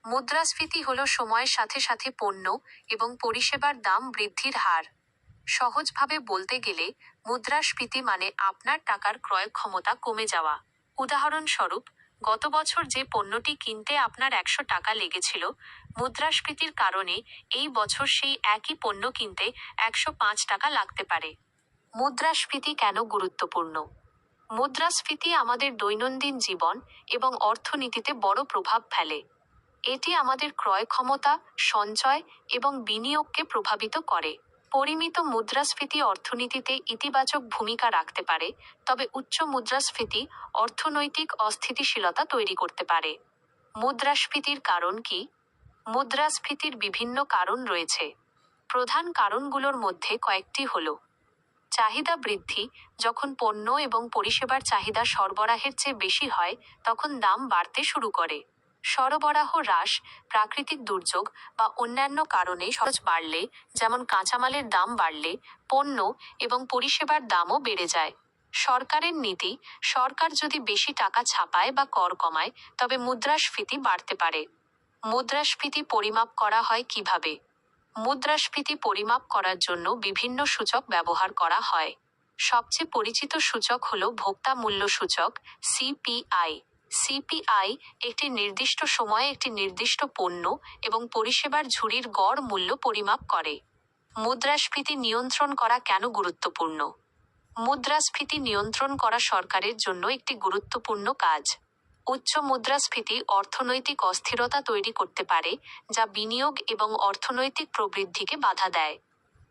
মুদ্রাস্ফীতি হল সময়ের সাথে সাথে পণ্য এবং পরিষেবার দাম বৃদ্ধির হার। সহজভাবে বলতে গেলে মুদ্রাস্ফীতি মানে আপনার টাকার ক্রয় ক্ষমতা কমে যাওয়া। উদাহরণস্বরূপ, গত বছর যে পণ্যটি কিনতে আপনার 100 টাকা লেগেছিল, মুদ্রাস্ফীতির কারণে এই বছর সেই একই পণ্য কিনতে 105 টাকা লাগতে পারে। মুদ্রাস্ফীতি কেন গুরুত্বপূর্ণ? মুদ্রাস্ফীতি আমাদের দৈনন্দিন জীবন এবং অর্থনীতিতে বড় প্রভাব ফেলে। এটি আমাদের ক্রয় ক্ষমতা, সঞ্চয় এবং বিনিয়োগকে প্রভাবিত করে। পরিমিত মুদ্রাস্ফীতি অর্থনীতিতে ইতিবাচক ভূমিকা রাখতে পারে, তবে উচ্চ মুদ্রাস্ফীতি অর্থনৈতিক অস্থিতিশীলতা তৈরি করতে পারে। মুদ্রাস্ফীতির কারণ কি? মুদ্রাস্ফীতির বিভিন্ন কারণ রয়েছে। প্রধান কারণগুলোর মধ্যে কয়েকটি হল: চাহিদা বৃদ্ধি: যখন পণ্য এবং পরিষেবার চাহিদা সরবরাহের চেয়ে বেশি হয়, তখন দাম বাড়তে শুরু করে। সরবরাহ হ্রাস: প্রাকৃতিক দুর্যোগ বা অন্যান্য কারণে খরচ বাড়লে, যেমন কাঁচামালের দাম বাড়লে, পণ্য এবং পরিষেবার দামও বেড়ে যায়। সরকারের নীতি: সরকার যদি বেশি টাকা ছাপায় বা কর কমায়, তবে মুদ্রাস্ফীতি বাড়তে পারে। মুদ্রাস্ফীতি পরিমাপ করা হয় কিভাবে? মুদ্রাস্ফীতি পরিমাপ করার জন্য বিভিন্ন সূচক ব্যবহার করা হয়। সবচেয়ে পরিচিত সূচক হল ভোক্তা মূল্য সূচক, সিপিআই। সিপিআই একটি নির্দিষ্ট সময়ে একটি নির্দিষ্ট পণ্য এবং পরিষেবার ঝুড়ির গড় মূল্য পরিমাপ করে। মুদ্রাস্ফীতি নিয়ন্ত্রণ করা কেন গুরুত্বপূর্ণ? মুদ্রাস্ফীতি নিয়ন্ত্রণ করা সরকারের জন্য একটি গুরুত্বপূর্ণ কাজ। উচ্চ মুদ্রাস্ফীতি অর্থনৈতিক অস্থিরতা তৈরি করতে পারে, যা বিনিয়োগ এবং অর্থনৈতিক প্রবৃদ্ধিকে বাধা দেয়।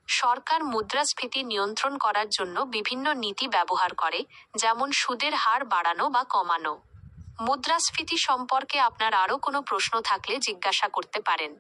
সরকার মুদ্রাস্ফীতি নিয়ন্ত্রণ করার জন্য বিভিন্ন নীতি ব্যবহার করে, যেমন সুদের হার বাড়ানো বা কমানো। মুদ্রাস্ফীতি সম্পর্কে আপনার আরও কোনো প্রশ্ন থাকলে জিজ্ঞাসা করতে পারেন।